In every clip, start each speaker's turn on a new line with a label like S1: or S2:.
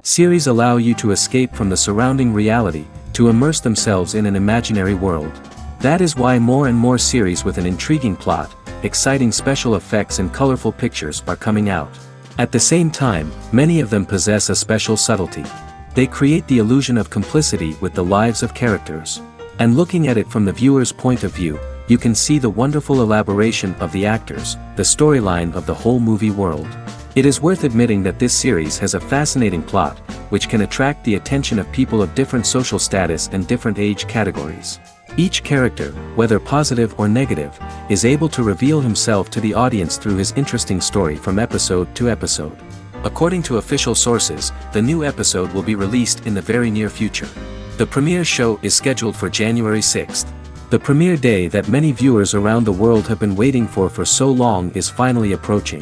S1: Series allow you to escape from the surrounding reality, to immerse themselves in an imaginary world. That is why more and more series with an intriguing plot, exciting special effects and colorful pictures are coming out. At the same time, many of them possess a special subtlety. They create the illusion of complicity with the lives of characters. And looking at it from the viewer's point of view, you can see the wonderful elaboration of the actors, the storyline of the whole movie world. It is worth admitting that this series has a fascinating plot, which can attract the attention of people of different social status and different age categories. Each character, whether positive or negative, is able to reveal himself to the audience through his interesting story from episode to episode. According to official sources, the new episode will be released in the very near future. The premiere show is scheduled for January 6th. The premiere day that many viewers around the world have been waiting for so long is finally approaching.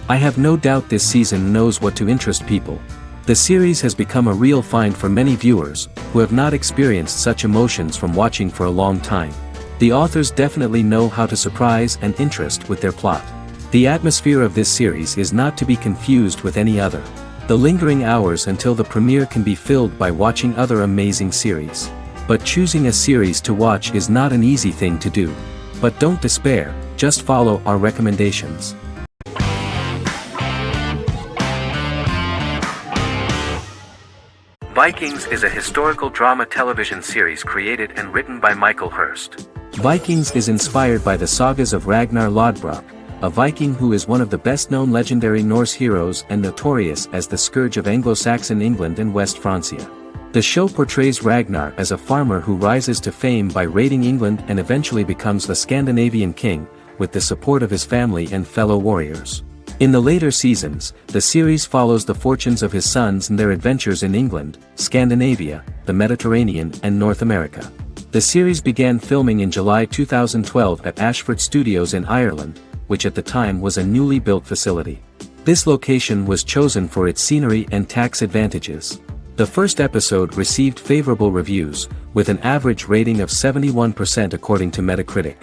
S1: I have no doubt this season knows what to interest people. The series has become a real find for many viewers, who have not experienced such emotions from watching for a long time. The authors definitely know how to surprise and interest with their plot. The atmosphere of this series is not to be confused with any other. The lingering hours until the premiere can be filled by watching other amazing series. But choosing a series to watch is not an easy thing to do. But don't despair, just follow our recommendations.
S2: Vikings is a historical drama television series created and written by Michael Hurst.
S1: Vikings is inspired by the sagas of Ragnar Lodbrok, a Viking who is one of the best-known legendary Norse heroes and notorious as the scourge of Anglo-Saxon England and West Francia. The show portrays Ragnar as a farmer who rises to fame by raiding England and eventually becomes the Scandinavian king, with the support of his family and fellow warriors. In the later seasons, the series follows the fortunes of his sons and their adventures in England, Scandinavia, the Mediterranean and North America. The series began filming in July 2012 at Ashford Studios in Ireland, which at the time was a newly built facility. This location was chosen for its scenery and tax advantages. The first episode received favorable reviews, with an average rating of 71% according to Metacritic.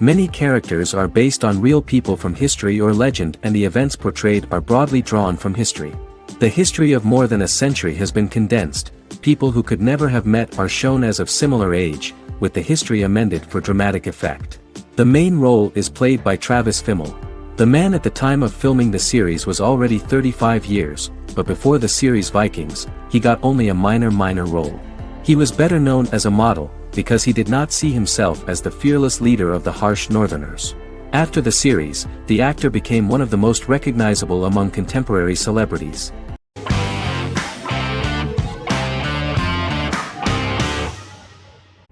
S1: Many characters are based on real people from history or legend, and the events portrayed are broadly drawn from history. The history of more than a century has been condensed. People who could never have met are shown as of similar age, with the history amended for dramatic effect. The main role is played by Travis Fimmel. The man at the time of filming the series was already 35 years, but before the series Vikings, he got only a minor role. He was better known as a model, because he did not see himself as the fearless leader of the harsh Northerners. After the series, the actor became one of the most recognizable among contemporary celebrities.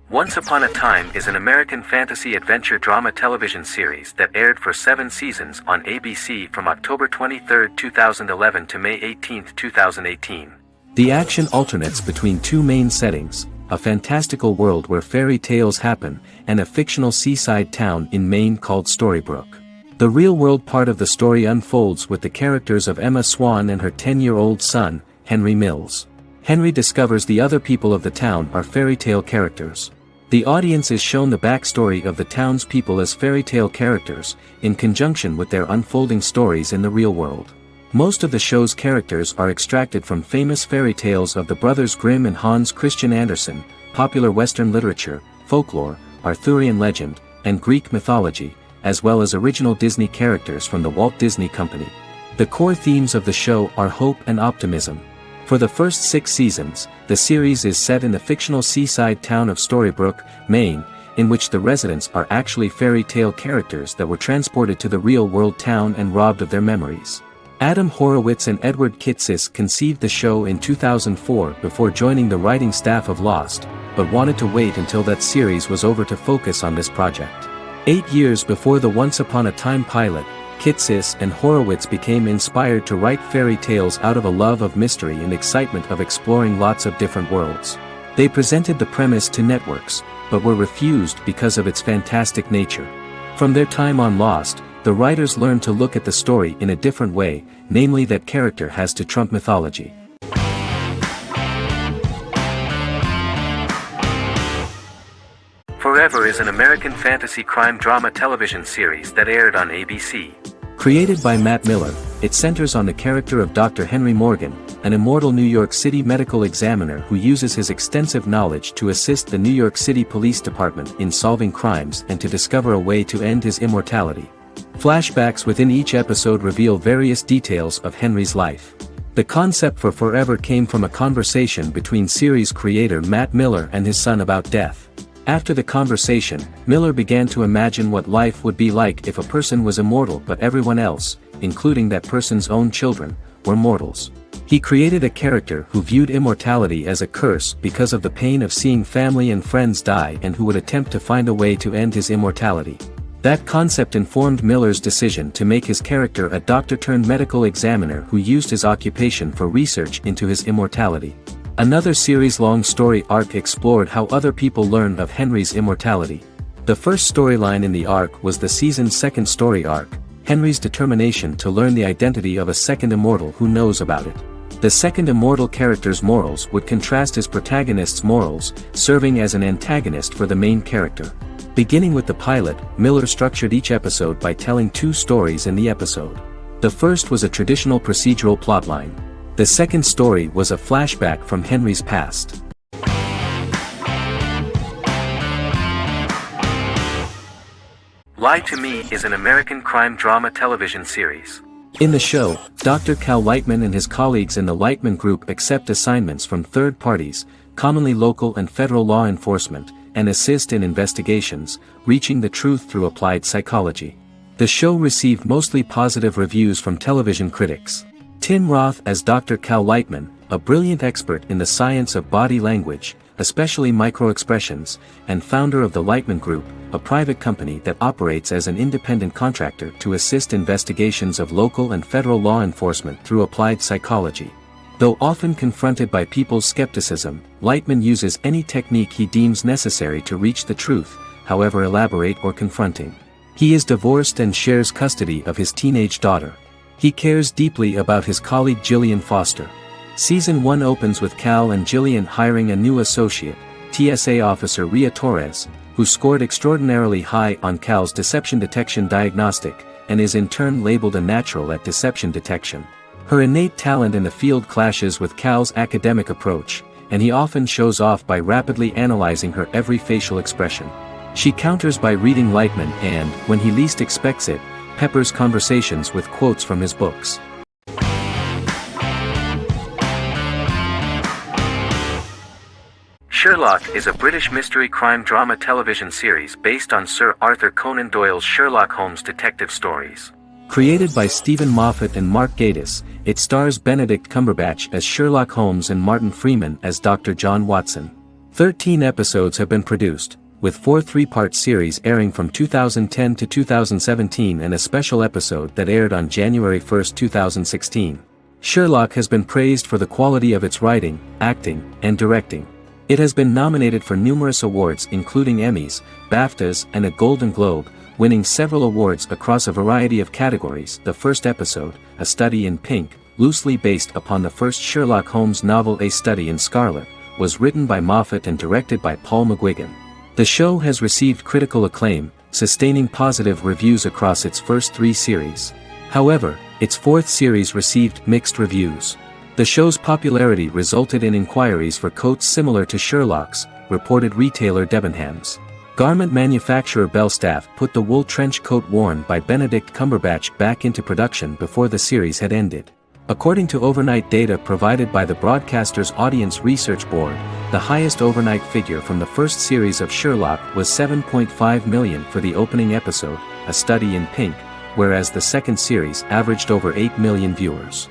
S2: Once Upon a Time is an American fantasy adventure drama television series that aired for 7 seasons on ABC from October 23, 2011 to May 18, 2018.
S1: The action alternates between two main settings: a fantastical world where fairy tales happen, and a fictional seaside town in Maine called Storybrooke. The real-world part of the story unfolds with the characters of Emma Swan and her 10-year-old son, Henry Mills. Henry discovers the other people of the town are fairy tale characters. The audience is shown the backstory of the townspeople as fairy tale characters, in conjunction with their unfolding stories in the real world. Most of the show's characters are extracted from famous fairy tales of the brothers Grimm and Hans Christian Andersen, popular Western literature, folklore, Arthurian legend, and Greek mythology, as well as original Disney characters from the Walt Disney Company. The core themes of the show are hope and optimism. For the first 6 seasons, the series is set in the fictional seaside town of Storybrooke, Maine, in which the residents are actually fairy tale characters that were transported to the real-world town and robbed of their memories. Adam Horowitz and Edward Kitsis conceived the show in 2004 before joining the writing staff of Lost, but wanted to wait until that series was over to focus on this project. 8 years before the Once Upon a Time pilot, Kitsis and Horowitz became inspired to write fairy tales out of a love of mystery and excitement of exploring lots of different worlds. They presented the premise to networks, but were refused because of its fantastic nature. From their time on Lost, the writers learned to look at the story in a different way, namely that character has to trump mythology.
S2: Forever is an American fantasy crime drama television series that aired on ABC.
S1: Created by Matt Miller, it centers on the character of Dr. Henry Morgan, an immortal New York City medical examiner who uses his extensive knowledge to assist the New York City Police Department in solving crimes and to discover a way to end his immortality. Flashbacks within each episode reveal various details of Henry's life. The concept for Forever came from a conversation between series creator Matt Miller and his son about death. After the conversation, Miller began to imagine what life would be like if a person was immortal but everyone else, including that person's own children, were mortals. He created a character who viewed immortality as a curse because of the pain of seeing family and friends die and who would attempt to find a way to end his immortality. That concept informed Miller's decision to make his character a doctor-turned-medical examiner who used his occupation for research into his immortality. Another series-long story arc explored how other people learned of Henry's immortality. The first storyline in the arc was the season's second story arc, Henry's determination to learn the identity of a second immortal who knows about it. The second immortal character's morals would contrast his protagonist's morals, serving as an antagonist for the main character. Beginning with the pilot, Miller structured each episode by telling two stories in the episode. The first was a traditional procedural plotline. The second story was a flashback from Henry's past.
S2: Lie to Me is an American crime drama television series.
S1: In the show, Dr. Cal Lightman and his colleagues in the Lightman Group accept assignments from third parties, commonly local and federal law enforcement, and assist in investigations, reaching the truth through applied psychology. The show received mostly positive reviews from television critics. Tim Roth as Dr. Cal Lightman, a brilliant expert in the science of body language, especially microexpressions, and founder of the Lightman Group, a private company that operates as an independent contractor to assist investigations of local and federal law enforcement through applied psychology. Though often confronted by people's skepticism, Lightman uses any technique he deems necessary to reach the truth, however elaborate or confronting. He is divorced and shares custody of his teenage daughter. He cares deeply about his colleague Jillian Foster. Season 1 opens with Cal and Jillian hiring a new associate, TSA officer Rhea Torres, who scored extraordinarily high on Cal's deception detection diagnostic, and is in turn labeled a natural at deception detection. Her innate talent in the field clashes with Cal's academic approach, and he often shows off by rapidly analyzing her every facial expression. She counters by reading Lightman and, when he least expects it, peppers conversations with quotes from his books.
S2: Sherlock is a British mystery crime drama television series based on Sir Arthur Conan Doyle's Sherlock Holmes detective stories.
S1: Created by Stephen Moffat and Mark Gatiss, it stars Benedict Cumberbatch as Sherlock Holmes and Martin Freeman as Dr. John Watson. 13 episodes have been produced, with 4 three-part series airing from 2010 to 2017 and a special episode that aired on January 1, 2016. Sherlock has been praised for the quality of its writing, acting, and directing. It has been nominated for numerous awards including Emmys, BAFTAs, and a Golden Globe, winning several awards across a variety of categories. The first episode, A Study in Pink, loosely based upon the first Sherlock Holmes novel A Study in Scarlet, was written by Moffat and directed by Paul McGuigan. The show has received critical acclaim, sustaining positive reviews across its first 3 series. However, its 4th series received mixed reviews. The show's popularity resulted in inquiries for coats similar to Sherlock's, reported retailer Debenhams. Garment manufacturer Belstaff put the wool trench coat worn by Benedict Cumberbatch back into production before the series had ended. According to overnight data provided by the broadcaster's Audience Research Board, the highest overnight figure from the first series of Sherlock was 7.5 million for the opening episode, A Study in Pink, whereas the second series averaged over 8 million viewers.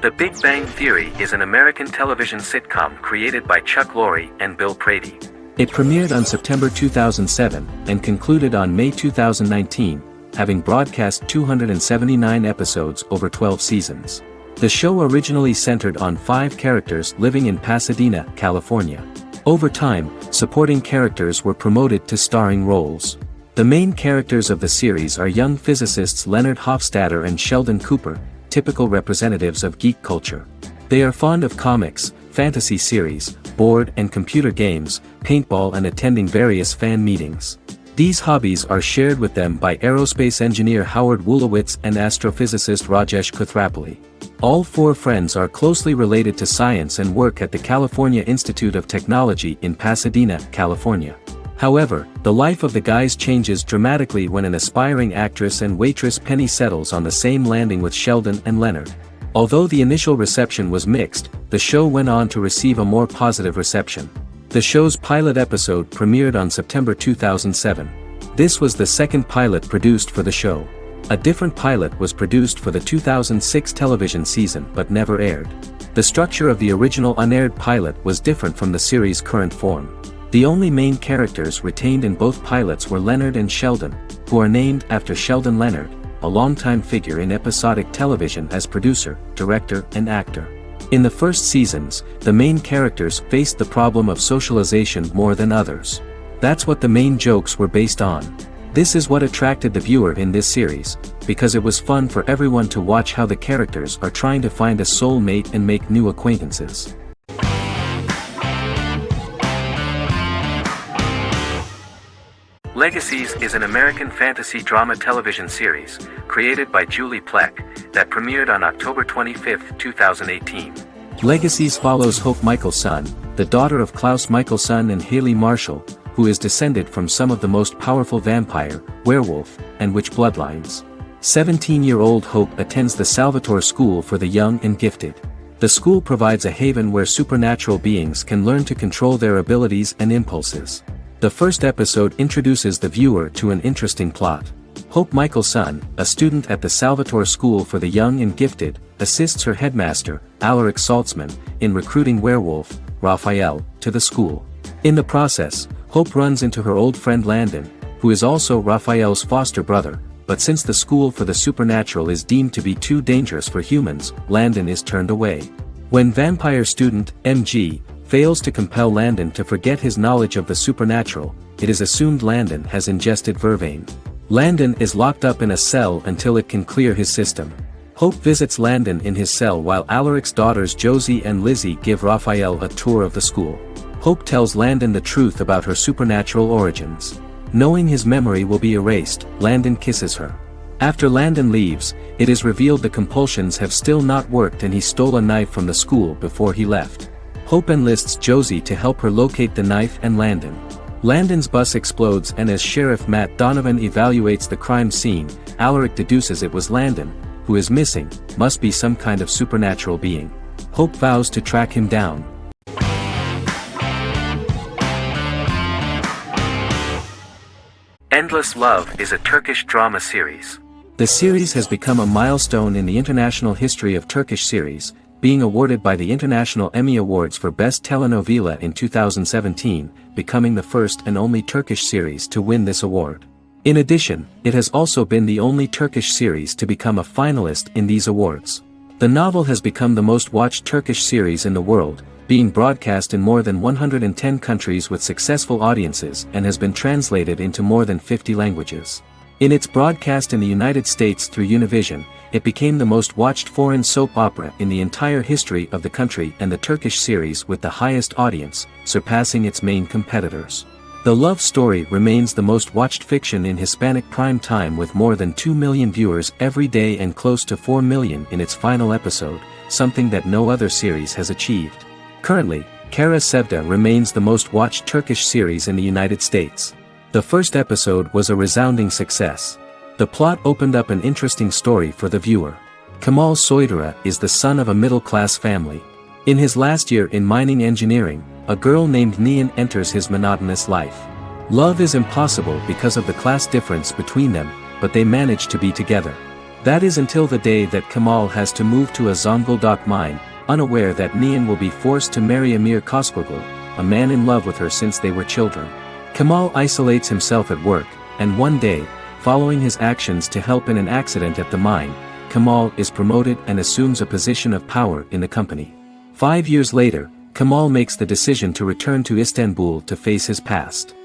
S2: The Big Bang Theory is an American television sitcom created by Chuck Lorre and Bill Prady.
S1: It premiered on September 2007 and concluded on May 2019, having broadcast 279 episodes over 12 seasons. The show originally centered on 5 characters living in Pasadena, California. Over time, supporting characters were promoted to starring roles. The main characters of the series are young physicists Leonard Hofstadter and Sheldon Cooper, typical representatives of geek culture. They are fond of comics, fantasy series, board and computer games, paintball and attending various fan meetings. These hobbies are shared with them by aerospace engineer Howard Wolowitz and astrophysicist Rajesh Kuthrapalli. All four friends are closely related to science and work at the California Institute of Technology in Pasadena, California. However, the life of the guys changes dramatically when an aspiring actress and waitress Penny settles on the same landing with Sheldon and Leonard. Although the initial reception was mixed, the show went on to receive a more positive reception. The show's pilot episode premiered on September 2007. This was the second pilot produced for the show. A different pilot was produced for the 2006 television season but never aired. The structure of the original unaired pilot was different from the series' current form. The only main characters retained in both pilots were Leonard and Sheldon, who are named after Sheldon Leonard, a longtime figure in episodic television as producer, director, and actor. In the first seasons, the main characters faced the problem of socialization more than others. That's what the main jokes were based on. This is what attracted the viewer in this series, because it was fun for everyone to watch how the characters are trying to find a soulmate and make new acquaintances.
S2: Legacies is an American fantasy drama television series, created by Julie Plec, that premiered on October 25, 2018.
S1: Legacies follows Hope Michelson, the daughter of Klaus Michelson and Haley Marshall, who is descended from some of the most powerful vampire, werewolf, and witch bloodlines. 17-year-old Hope attends the Salvatore School for the Young and Gifted. The school provides a haven where supernatural beings can learn to control their abilities and impulses. The first episode introduces the viewer to an interesting plot. Hope Michelson, a student at the Salvatore School for the Young and Gifted, assists her headmaster, Alaric Saltzman, in recruiting werewolf, Raphael, to the school. In the process, Hope runs into her old friend Landon, who is also Raphael's foster brother, but since the school for the supernatural is deemed to be too dangerous for humans, Landon is turned away. When vampire student, MG, fails to compel Landon to forget his knowledge of the supernatural, it is assumed Landon has ingested vervain. Landon is locked up in a cell until it can clear his system. Hope visits Landon in his cell while Alaric's daughters Josie and Lizzie give Raphael a tour of the school. Hope tells Landon the truth about her supernatural origins. Knowing his memory will be erased, Landon kisses her. After Landon leaves, it is revealed the compulsions have still not worked and he stole a knife from the school before he left. Hope enlists Josie to help her locate the knife and Landon. Landon's bus explodes and as Sheriff Matt Donovan evaluates the crime scene, Alaric deduces it was Landon, who is missing, must be some kind of supernatural being. Hope vows to track him down.
S2: Endless Love is a Turkish drama series.
S1: The series has become a milestone in the international history of Turkish series, being awarded by the International Emmy Awards for Best Telenovela in 2017, becoming the first and only Turkish series to win this award. In addition, it has also been the only Turkish series to become a finalist in these awards. The novel has become the most watched Turkish series in the world, being broadcast in more than 110 countries with successful audiences and has been translated into more than 50 languages. In its broadcast in the United States through Univision, it became the most watched foreign soap opera in the entire history of the country and the Turkish series with the highest audience, surpassing its main competitors. The love story remains the most watched fiction in Hispanic prime time with more than 2 million viewers every day and close to 4 million in its final episode, something that no other series has achieved. Currently, Kara Sevda remains the most watched Turkish series in the United States. The first episode was a resounding success. The plot opened up an interesting story for the viewer. Kemal Soydura is the son of a middle-class family. In his last year in mining engineering, a girl named Nihan enters his monotonous life. Love is impossible because of the class difference between them, but they manage to be together. That is until the day that Kemal has to move to a Zonguldak mine, unaware that Nihan will be forced to marry Amir Koskoglu, a man in love with her since they were children. Kemal isolates himself at work, and one day, following his actions to help in an accident at the mine, Kemal is promoted and assumes a position of power in the company. 5 years later, Kemal makes the decision to return to Istanbul to face his past.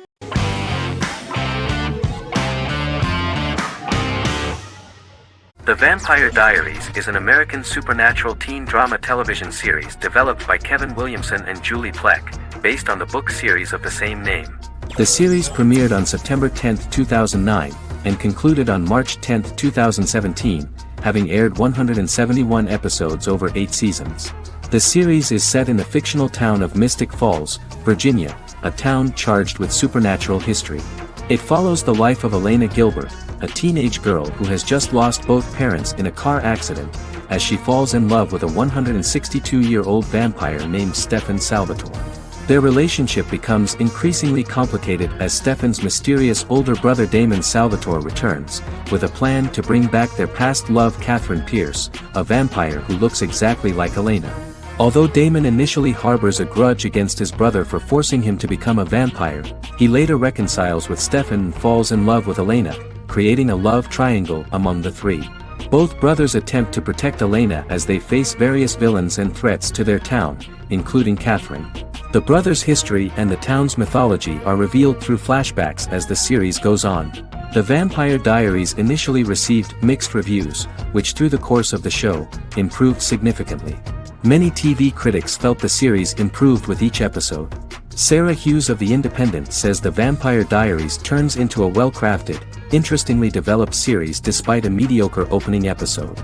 S2: The Vampire Diaries is an American supernatural teen drama television series developed by Kevin Williamson and Julie Plec, based on the book series of the same name.
S1: The series premiered on September 10, 2009, and concluded on March 10, 2017, having aired 171 episodes over 8 seasons. The series is set in the fictional town of Mystic Falls, Virginia, a town charged with supernatural history. It follows the life of Elena Gilbert, a teenage girl who has just lost both parents in a car accident, as she falls in love with a 162-year-old vampire named Stefan Salvatore. Their relationship becomes increasingly complicated as Stefan's mysterious older brother Damon Salvatore returns, with a plan to bring back their past love Catherine Pierce, a vampire who looks exactly like Elena. Although Damon initially harbors a grudge against his brother for forcing him to become a vampire, he later reconciles with Stefan and falls in love with Elena, creating a love triangle among the three. Both brothers attempt to protect Elena as they face various villains and threats to their town, including Catherine. The brothers' history and the town's mythology are revealed through flashbacks as the series goes on. The Vampire Diaries initially received mixed reviews, which through the course of the show, improved significantly. Many TV critics felt the series improved with each episode. Sarah Hughes of The Independent says The Vampire Diaries turns into a well-crafted, interestingly developed series despite a mediocre opening episode.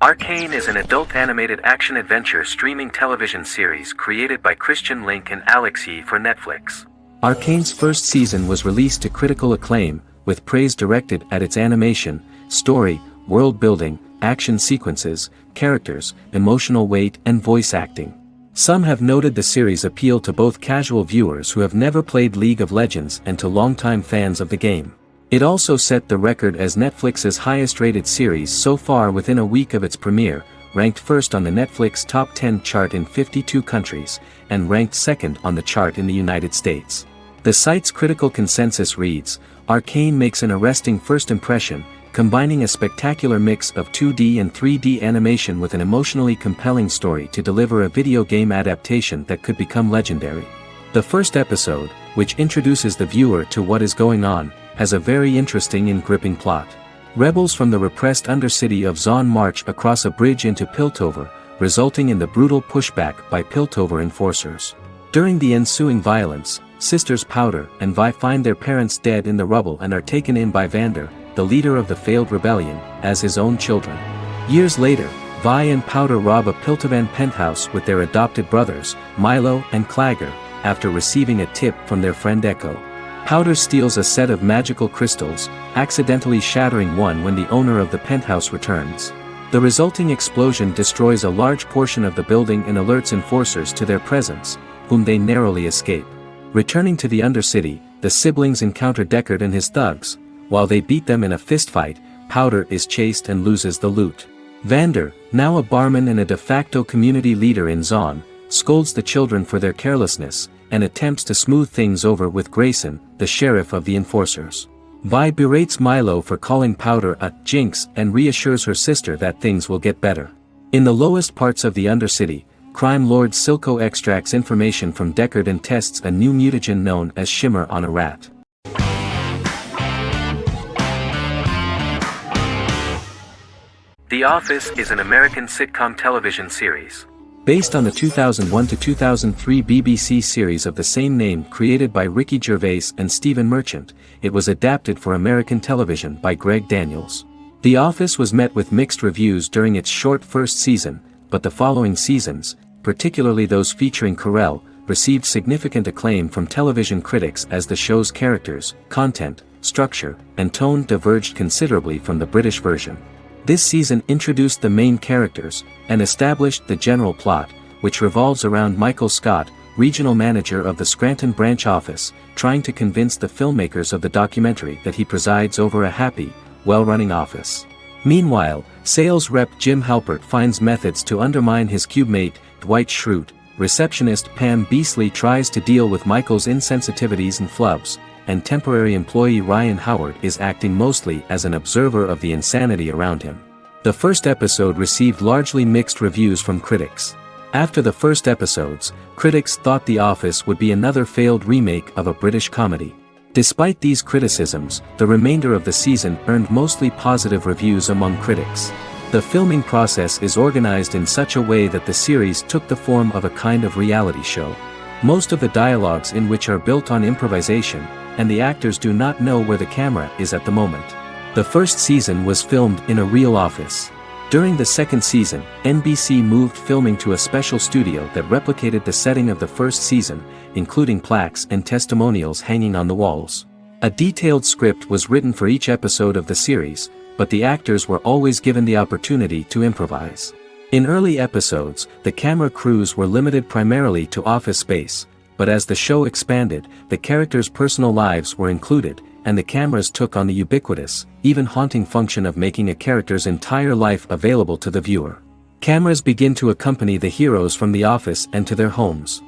S2: Arcane is an adult animated action-adventure streaming television series created by Christian Link and Alex Yee for Netflix.
S1: Arcane's first season was released to critical acclaim, with praise directed at its animation, story, world-building, action sequences, characters, emotional weight and voice acting. Some have noted the series' appeal to both casual viewers who have never played League of Legends and to longtime fans of the game. It also set the record as Netflix's highest-rated series so far within a week of its premiere, ranked first on the Netflix Top 10 chart in 52 countries, and ranked second on the chart in the United States. The site's critical consensus reads, "Arcane makes an arresting first impression, combining a spectacular mix of 2D and 3D animation with an emotionally compelling story to deliver a video game adaptation that could become legendary." The first episode, which introduces the viewer to what is going on, has a very interesting and gripping plot. Rebels from the repressed undercity of Zon march across a bridge into Piltover, resulting in the brutal pushback by Piltover enforcers. During the ensuing violence, sisters Powder and Vi find their parents dead in the rubble and are taken in by Vander, the leader of the failed rebellion, as his own children. Years later, Vi and Powder rob a Piltovan penthouse with their adopted brothers, Milo and Clagger, after receiving a tip from their friend Echo. Powder steals a set of magical crystals, accidentally shattering one when the owner of the penthouse returns. The resulting explosion destroys a large portion of the building and alerts enforcers to their presence, whom they narrowly escape. Returning to the Undercity, the siblings encounter Deckard and his thugs. While they beat them in a fistfight, Powder is chased and loses the loot. Vander, now a barman and a de facto community leader in Zon, scolds the children for their carelessness, and attempts to smooth things over with Grayson, the sheriff of the enforcers. Vi berates Milo for calling Powder a jinx and reassures her sister that things will get better. In the lowest parts of the Undercity, crime lord Silco extracts information from Deckard and tests a new mutagen known as Shimmer on a rat.
S2: The Office is an American sitcom television series.
S1: Based on the 2001 to 2003 BBC series of the same name created by Ricky Gervais and Stephen Merchant, it was adapted for American television by Greg Daniels. The Office was met with mixed reviews during its short first season, but the following seasons, particularly those featuring Carell, received significant acclaim from television critics as the show's characters, content, structure, and tone diverged considerably from the British version. This season introduced the main characters, and established the general plot, which revolves around Michael Scott, regional manager of the Scranton branch office, trying to convince the filmmakers of the documentary that he presides over a happy, well-running office. Meanwhile, sales rep Jim Halpert finds methods to undermine his cubemate, Dwight Schrute. Receptionist Pam Beasley tries to deal with Michael's insensitivities and flubs, and temporary employee Ryan Howard is acting mostly as an observer of the insanity around him. The first episode received largely mixed reviews from critics. After the first episodes, critics thought The Office would be another failed remake of a British comedy. Despite these criticisms, the remainder of the season earned mostly positive reviews among critics. The filming process is organized in such a way that the series took the form of a kind of reality show. Most of the dialogues in which are built on improvisation, and the actors do not know where the camera is at the moment. The first season was filmed in a real office. During the second season, NBC moved filming to a special studio that replicated the setting of the first season, including plaques and testimonials hanging on the walls. A detailed script was written for each episode of the series, but the actors were always given the opportunity to improvise. In early episodes, the camera crews were limited primarily to office space, but as the show expanded, the characters' personal lives were included, and the cameras took on the ubiquitous, even haunting function of making a character's entire life available to the viewer. Cameras begin to accompany the heroes from the office and to their homes.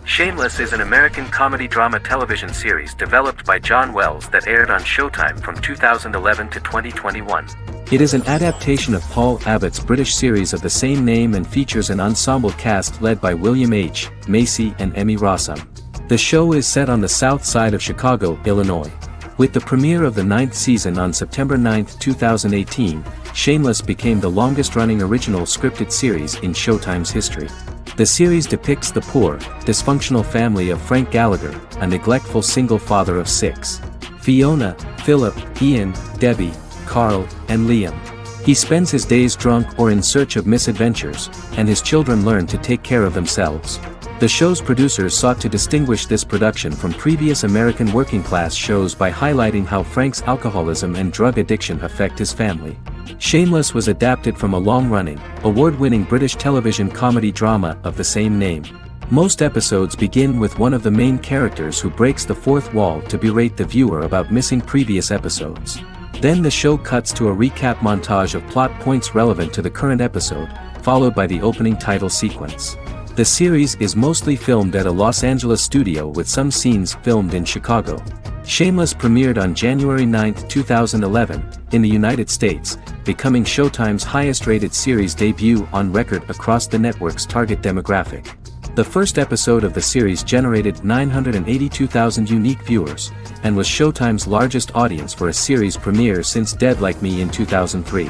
S2: Shameless is an American comedy drama television series developed by John Wells that aired on Showtime from 2011 to 2021.
S1: It is an adaptation of Paul Abbott's British series of the same name and features an ensemble cast led by William H. Macy and Emmy Rossum. The show is set on the south side of Chicago, Illinois. With the premiere of the 9th season on September 9, 2018, Shameless became the longest-running original scripted series in Showtime's history. The series depicts the poor, dysfunctional family of Frank Gallagher, a neglectful single father of 6. Fiona, Philip, Ian, Debbie, Carl, and Liam. He spends his days drunk or in search of misadventures, and his children learn to take care of themselves. The show's producers sought to distinguish this production from previous American working-class shows by highlighting how Frank's alcoholism and drug addiction affect his family. Shameless was adapted from a long-running, award-winning British television comedy drama of the same name. Most episodes begin with one of the main characters who breaks the fourth wall to berate the viewer about missing previous episodes. Then the show cuts to a recap montage of plot points relevant to the current episode, followed by the opening title sequence. The series is mostly filmed at a Los Angeles studio with some scenes filmed in Chicago. Shameless premiered on January 9, 2011, in the United States, becoming Showtime's highest-rated series debut on record across the network's target demographic. The first episode of the series generated 982,000 unique viewers, and was Showtime's largest audience for a series premiere since Dead Like Me in 2003.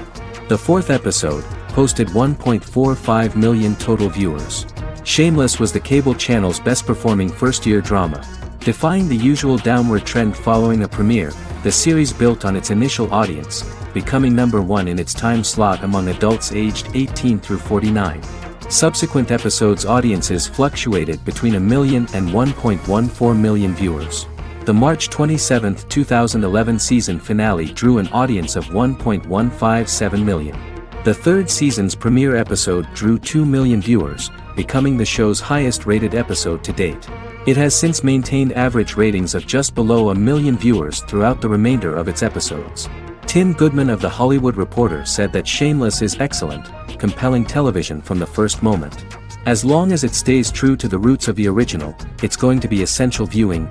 S1: The fourth episode posted 1.45 million total viewers. Shameless was the cable channel's best-performing first-year drama. Defying the usual downward trend following a premiere, the series built on its initial audience, becoming number 1 in its time slot among adults aged 18 through 49. Subsequent episodes' audiences fluctuated between 1 million and 1.14 million viewers. The March 27, 2011 season finale drew an audience of 1.157 million. The third season's premiere episode drew 2 million viewers, becoming the show's highest-rated episode to date. It has since maintained average ratings of just below 1 million viewers throughout the remainder of its episodes. Tim Goodman of The Hollywood Reporter said that Shameless is excellent, compelling television from the first moment. As long as it stays true to the roots of the original, it's going to be essential viewing.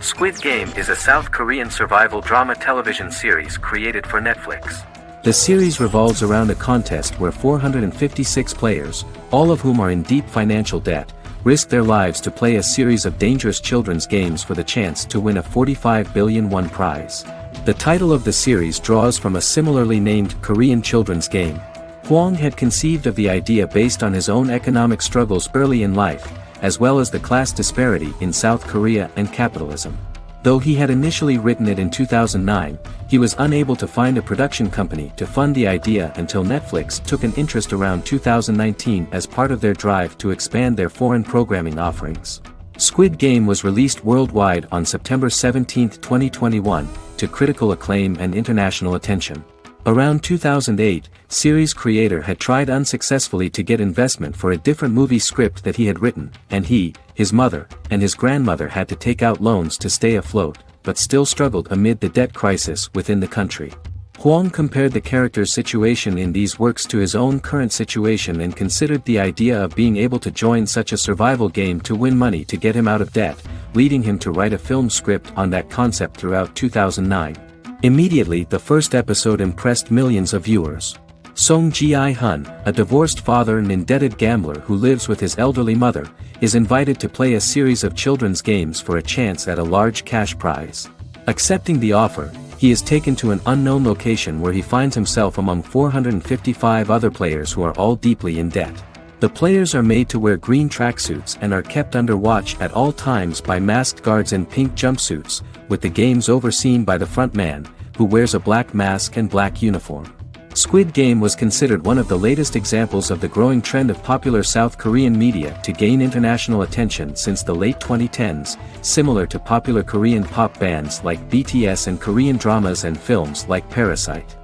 S2: Squid Game is a South Korean survival drama television series created for Netflix.
S1: The series revolves around a contest where 456 players, all of whom are in deep financial debt, risk their lives to play a series of dangerous children's games for the chance to win a 45 billion won prize. The title of the series draws from a similarly named Korean children's game. Hwang had conceived of the idea based on his own economic struggles early in life, as well as the class disparity in South Korea and capitalism. Though he had initially written it in 2009, he was unable to find a production company to fund the idea until Netflix took an interest around 2019 as part of their drive to expand their foreign programming offerings. Squid Game was released worldwide on September 17, 2021, to critical acclaim and international attention. Around 2008, series creator had tried unsuccessfully to get investment for a different movie script that he had written, and he, his mother, and his grandmother had to take out loans to stay afloat, but still struggled amid the debt crisis within the country. Hwang compared the character's situation in these works to his own current situation and considered the idea of being able to join such a survival game to win money to get him out of debt, leading him to write a film script on that concept throughout 2009. Immediately the first episode impressed millions of viewers. Song Ji-hun, a divorced father and indebted gambler who lives with his elderly mother, is invited to play a series of children's games for a chance at a large cash prize. Accepting the offer, he is taken to an unknown location where he finds himself among 455 other players who are all deeply in debt. The players are made to wear green tracksuits and are kept under watch at all times by masked guards in pink jumpsuits, with the games overseen by the front man, who wears a black mask and black uniform. Squid Game was considered one of the latest examples of the growing trend of popular South Korean media to gain international attention since the late 2010s, similar to popular Korean pop bands like BTS and Korean dramas and films like Parasite.